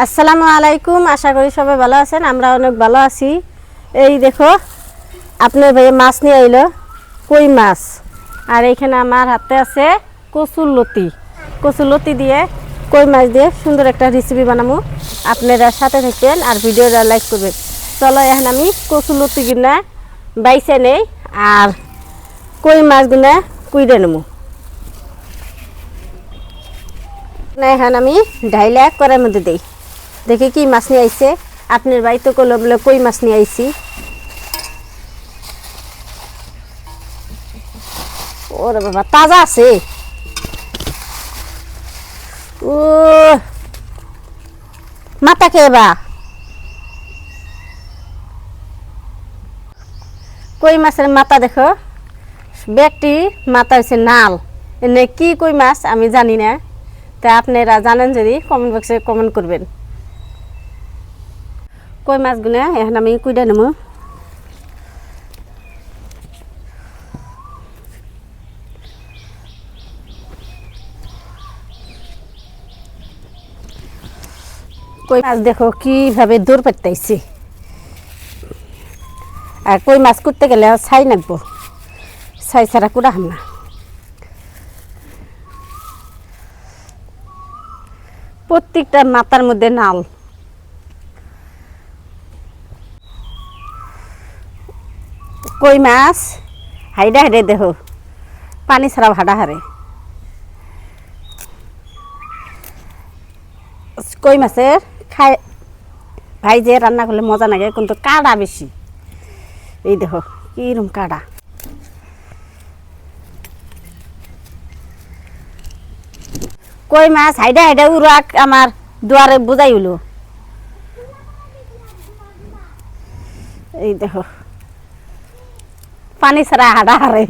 আসসালামু আলাইকুম, আশা করি সবাই ভালো আছেন। আমরা অনেক ভালো আছি। এই দেখো আপনার ভাই মাছ নিয়ে আইলো, কই মাছ। আর এইখানে আমার হাতে আছে কচুর লতি দিয়ে কই মাছ দিয়ে সুন্দর একটা রেসিপি বানাবো। আপনারা সাথে থাকবেন আর ভিডিওটা লাইক করবেন। চলো এখন আমি কচুর লতি গুনা বাইছে নেই আর কই মাছ গুনা কুইড়ে নেবো। এখন আমি ঢাইলা করার মধ্যে দিই, দেখি কি মাছ নিয়ে আইছে। আপনার বাড়িতে করলো বলে কই মাছ নিয়ে আইছি। ওরে বাবা, তাজা আছে। ও মাথা খেয়ে বা কই মাছের মাথা দেখো, ব্যাগটি মাথা হচ্ছে নাল। এনে কি কই মাছ আমি জানি না, তা আপনারা জানেন যদি কমেন্ট বক্সে কমেন্ট করবেন। কই মাছগুলো এখন আমি কুইডা নেব। কই মাছ দেখো কিভাবে দৌড় পাইতেছি। আর কই মাছ করতে গেলে ছাই নাকবো, ছাই ছাড়া কুড়া হাম না। প্রত্যেকটা মাথার মধ্যে নাল। কই মাছ হাইডা হাইডে দেখো, পানি ছাড়াও হাডা হারে। কই মাছের খাই ভাই যে রান্না করলে মজা লাগে, কিন্তু কাড়া বেশি। এই দেখো কিরম কাড়া। কই মাছ হাইডা হাইডা উড়াক আমার দুয়ারে বোঝাই হলো। এই দেখো পানি ছাড়া হাডা হারে।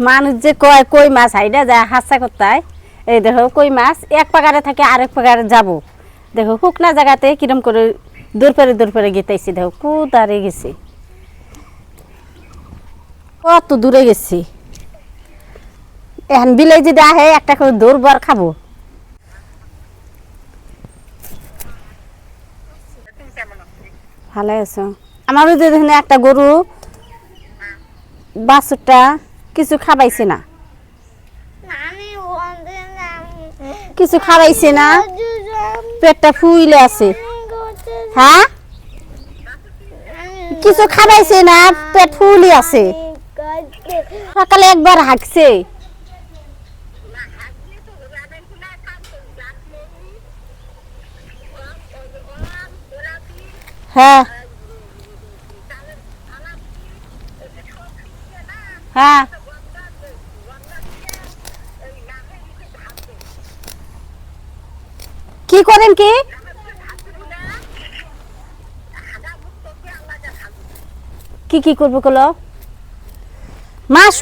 মানুষ যে কয় কই মাছ হাইডা যায় হাসা করতায়। এই দেখো কই মাছ এক পাগারে থাকে আরেক পাগারে যাব। দেখো শুকনা জায়গাতে কিরম করে দূর পেরে গেতাইছি। দেখো কুদারে গেছি, কত দূরে গেছি। এখন বিলে যদি আহে একটা করে দৌড় খাবো। ভালো আছো? আমার দেখুন একটা গরু বাছুরটা কিছু খাবাইছে না, কিছু খাবাইছে না, পেটটা ফুইলে আছে। হ্যাঁ, কিছু খাবাইছে না, পেট ফুলি আছে। সকালে একবার হাঁকছে। হ্যাঁ হ্যাঁ, কি করেন কি কি কি করবো কলো মাস।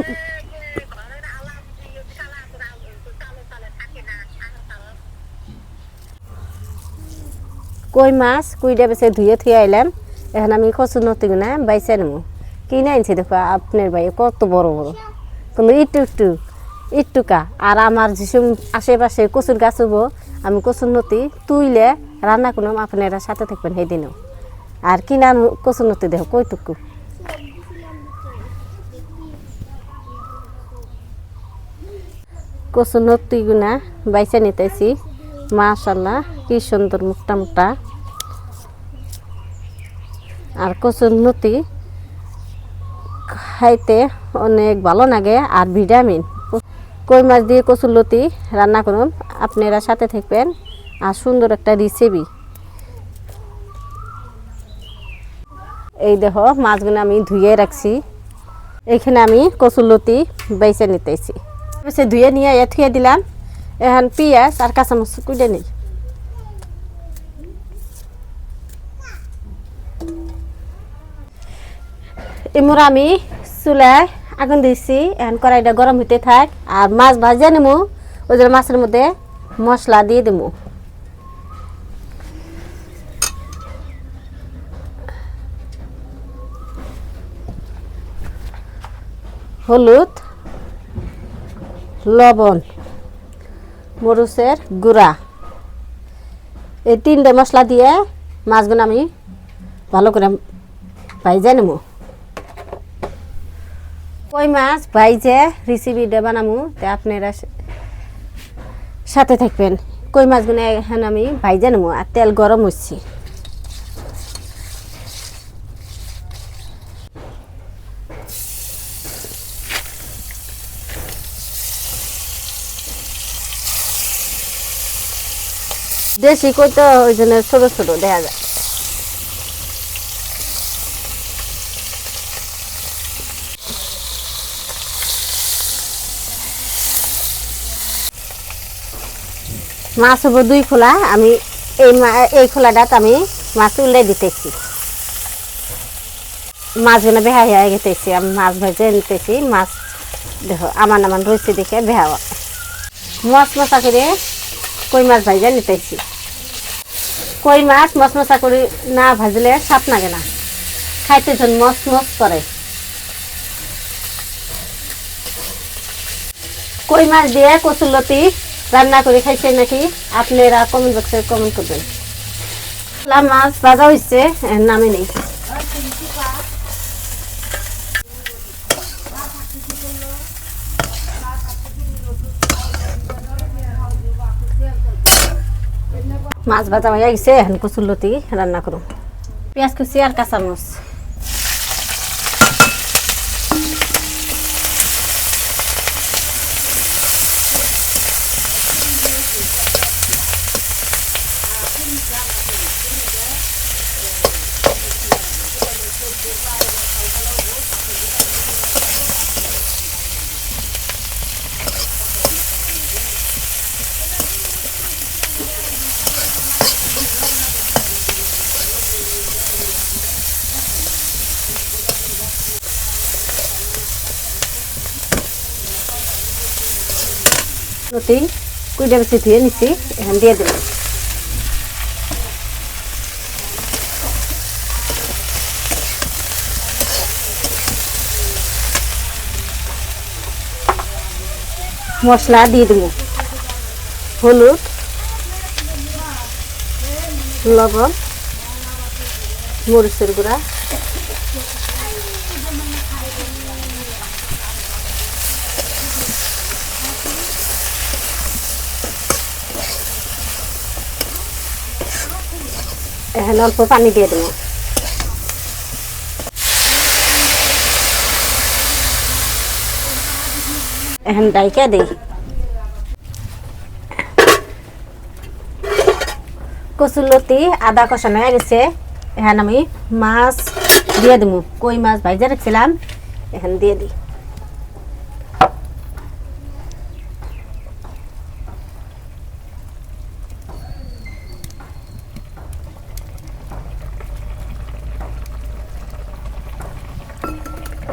কই মাছ কুইডা বেছে ধুয়ে থুয়ে আইলাম। এখন আমি কচু নতি গুনা বাইছে নেবো। কিনে আনছি দেখো আপনার ভাই কত বড় বড়, কিন্তু ইটুকা। আর আমার যেসব আশেপাশে কচুর গাছ হবো, আমি কচুর নতি তুইলে রান্না করলাম। আপনারা সাথে থাকবেন সেই দিনও। আর কিনা কচুর নতি দেখো কইটুকু। কচুর নতি গুনা বাইছে নিতেছি। মাশাআল্লাহ কি সুন্দর মুখটা মুখটা। আর কচুর নতি খাইতে অনেক ভালো লাগে আর ভিটামিন। কই মাছ দিয়ে কচুর লতি রান্না করুন, আপনারা সাথে থাকবেন। আর সুন্দর একটা রেসিপি। এই দেখো মাছগুলো আমি ধুয়ে রাখছি। এইখানে আমি কচুর লতি বাইছে নিতেছি। ধুয়ে নিয়ে থুয়ে দিলাম। এখন পেঁয়াজ আর কাঁচামরিচ কুটে নিই। এমর আমি চুলায় আগুন দিয়েছি। এখন কড়াইটা গরম হইতে থাক। আর মাছ ভাজিয়ে নেবো, ওই জন্য মাছের মধ্যে মশলা দিয়ে দেবো। হলুদ, লবণ, মরিচের গুঁড়া, এই 3টে মশলা দিয়ে মাছগুলো আমি ভালো করে ভাইজা নেব। কই মাছ ভাইজে রেসিপিটা বানাবো, তে আপনারা সাথে থাকবেন। কই মাছগুলো এখন আমি ভাইজা নেব, আর তেল গরম হচ্ছে। দেশি কই তো ওই জন্য ছোট ছোট দেখা যায়। মাছ হবো 2 খোলা, আমি এই খোলাটাত আমি মাছ উল্লাই দিতেছি। মাছগুলো বেহা হয়ে গেতেছি, আমি মাছ ভেজে নিতেছি। মাছ দেখো আমান আমান রয়েছে দেখে বেহা মশমশা করে কই মাছ ভাজা নিতেছি। কই মাছ মশমশা করে না ভাজলে স্বাদ লাগে না, খাইতে যখন মস মস করে। কই মাছ দিয়ে কচুর লতি রান্না করে খাইছে নাকি আপনারা কমেন্ট বক্সে কমেন্ট করবেন। মাছ ভাজা হয়েছে, নামে নেই। মাছ ভাজা হয়ে গেছে, এখন কচুর লতি রান্না করুন। পেঁয়াজ কুচি আর কাঁচামরিচ, লতি কুইডা বেশি ধুয়ে নিচ্ছি, এখন দিয়ে দিলাম। মশলা দিয়ে দেবো, হলুদ, লবণ, মরিচের গুঁড়া, এখন অল্প পানি দিয়ে দেবো। এখন ডাইকা দিই। কচুর লতি আদা কষানো হয়ে গেছে, এখন আমি মাছ দিয়ে দেবো। কই মাছ ভাইজা রাখছিলাম, এখন দিয়ে দিই।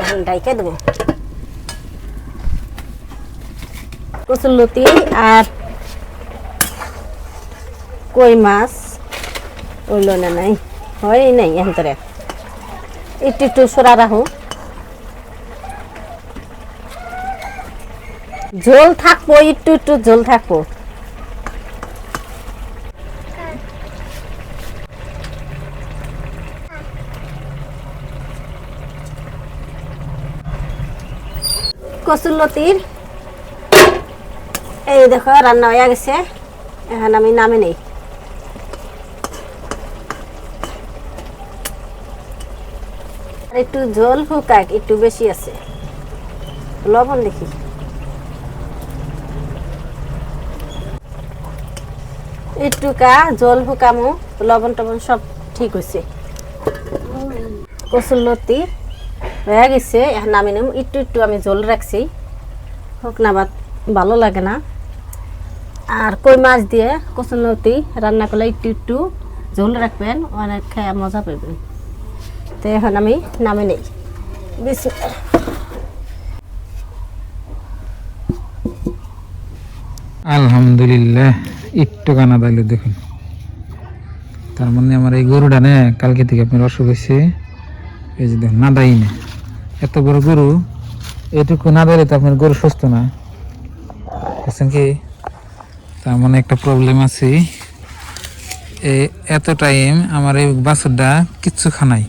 এখন ডাইকা দেবো। কচুর লতি আর কই মাছ ওইল না, নাই হয় নাই, এন্তরে একটু একটু সরা রাখো। ঝোল থাকবো, একটু একটু ঝোল থাকবো। কচুর লতির এই দেখো রান্না হয়ে গেছে, এখন আমি নামে নেই। একটু ঝোল ফুকাক, একটু বেশি আছে, লবণ দেখি। একটুকা ঝোল ফুকামো, লবণ টবণ সব ঠিক হয়েছে। কচুর লতি হয়ে গেছে, এখন নামে নেব। একটু একটু আমি ঝোল রাখছি, হোক না ভাত ভালো লাগে না। আর কই মাছ দিয়ে কচুর লতি রান্না করলে একটু একটু ঝোল রাখবেন, অনেক খাওয়া মজা পাবেন। তো এখন আমি নামে নেই। আলহামদুলিল্লাহ, একটু কানা দাইলে দেখুন। তার মানে আমার এই গরুটা না কালকে থেকে আপনার অসুখ হয়েছে। এই যে দেখুন, না দাই না, এত বড় গরু এটুকু না দিলে তো আপনার গরু সুস্থ না, বুঝছেন কি? তার মানে একটা প্রবলেম আছে, এত টাইম আমার এই বাছুরটা কিচ্ছু খানাই।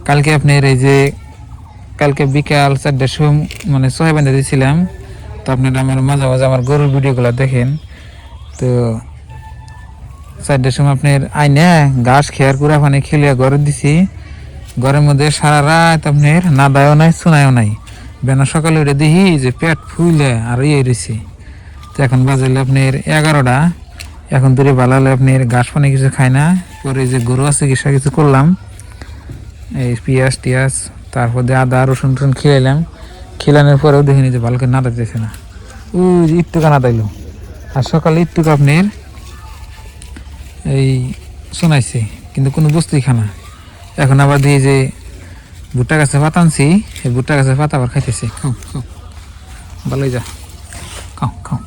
কালকে আপনার এই যে কালকে বিকাল 4টার সময় মানে সহায় বান্ধে দিয়েছিলাম, তো আপনারা আমার মাঝে মাঝে আমার গরুর ভিডিওগুলো দেখেন। তো 4টার সময় আপনার আইনে ঘাস খেয়ার কুড়া পানি খেলিয়া ঘরে দিছি, ঘরের মধ্যে সারা রাত আপনার নাদায়ও নাই শোনায়ও নাই। বেনা সকালে উঠে দেখি যে পেট ফুলে আর ইয়ে রয়েছে। তো এখন বাজাইলে আপনার 11টা, এখন দূরে বালালে আপনার ঘাস পানি কিছু খায় না। পরে যে গরু আছে কিছু করলাম, এই পেঁয়াজ টিয়াজ তারপর দিয়ে আদা রসুন টসুন খেলাইলাম। খেলানোর পরেও দেখিনি যে ভালো করে নাড়া দিয়েছে না, ওই যে একটুকা নাড়াইলো। আর সকালে একটুকু আপনার এই শোনাইছে, কিন্তু কোনো বস্তুই খানা। এখন আবার দিয়ে যে ভুট্টা গাছে পাতা আনছি, এই ভুট্টা গাছের পাতা আবার খাইতেছে। খাও খাও, ভালোই যা, খাও খাও,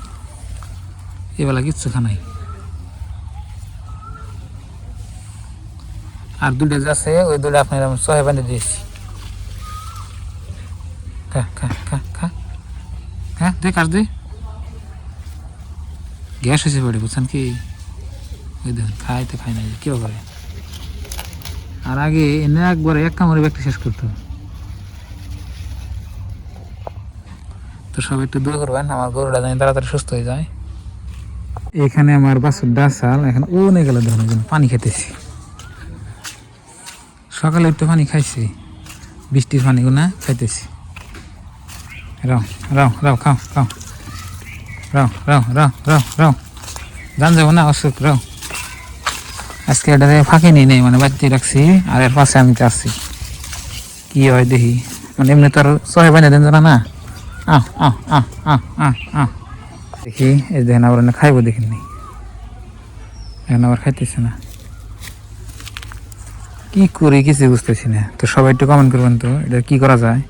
এবেলা কিচ্ছু খানাই। আর দুটো আছে, ওই দুটো আপনার আমি সহায় বানিয়ে দিয়েছি। খা খা খা খা, হ্যাঁ দেখ আর দে, গ্যাস হয়েছে বাড়ি, বুঝছেন কি? ওই দেখুন খাইতে খাই না, কেউ করে। আর আগে এনে একবারে এক কামড়ে ব্যক্তি শেষ করতো। তো সব একটু দূর করবেন, আমার গরুটা জানি তাড়াতাড়ি সুস্থ হয়ে যায়। এখানে আমার বাছুর ডাসাল এখন ও নিয়ে গেল, ধরুন পানি খেতেছি। সকালে একটু পানি খাইছি, বৃষ্টির পানিগুলো খাইতেছি। রাও রাও রাও, খাও খাও, রাও রাও রাও রাও রাও, জান যাবো না অসুখ, রাও। আজকে এটা ফাঁকি নিয়ে নেই, মানে বাড়িতে রাখছি, আর এর পাশে আমি আসছি, কি হয় দেখি। মানে এমনি তো আর সহায় বানিয়ে দেন জানা না। আহ আহ আহ আহ আহ আহ, দেখি এই দেখেন আবার খাইবো, দেখিনি এখন আবার খাইতেছে না, কি করি কিছু বুঝতেছি না। তো সবাই একটু কমেন্ট করবেন তো, এটা কি করা যায়।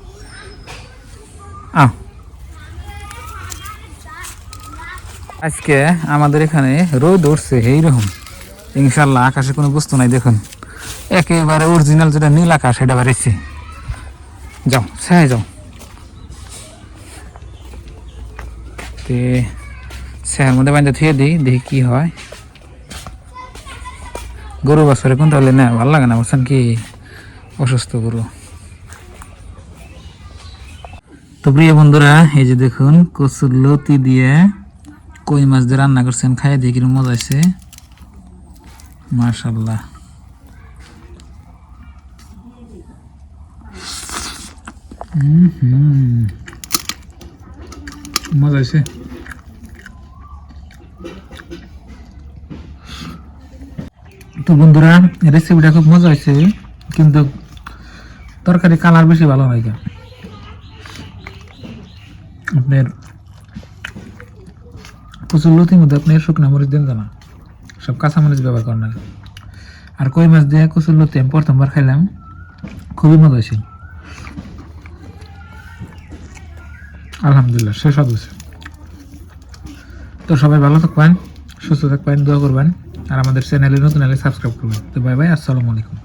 আজকে আমাদের এখানে রোদ উঠছে এইরকম, ইনশাল্লাহ আকাশে কোনো বস্তু নাই। দেখুন একেবারে অরিজিনাল যেটা নীল আকাশ, এটা বেড়েছে। যাও ছায় যাও, তে ছায়ের মধ্যে বাইন্দা থুয়ে দিই, দেখি কি হয়। গরু বাছরে কোনটা হলে না ভালো লাগে না, বুঝছেন কি? অসুস্থ গরু। তো প্রিয় বন্ধুরা, এই যে দেখুন কচুর লতি দিয়ে কই মাছ দিয়ে রান্না করছেন, খাইয়ে দিয়ে কিরকম মজা আছে, মাশাআল্লাহ। মজা আছে। তো বন্ধুরা, রেসিপিটা খুব মজা হয়েছে, কিন্তু তরকারি কালার বেশি ভালো হয়। আপনার কচুর লতির মধ্যে আপনি শুকনো মরিচ দেন না, সব কাঁচা মরিচ ব্যবহার করেন না। আর কই মাছ দিয়ে কচুর লতি আমি প্রথমবার খাইলাম, খুবই মজা হয়েছিল, আলহামদুলিল্লাহ সে স্বাদ হয়েছে। তো সবাই ভালো থাকবেন, সুস্থ থাকবেন, দোয়া করবেন, আর আমাদের চ্যানেলে নতুন হলে সাবস্ক্রাইব করবেন। তো বাই বাই, আসসালামু আলাইকুম।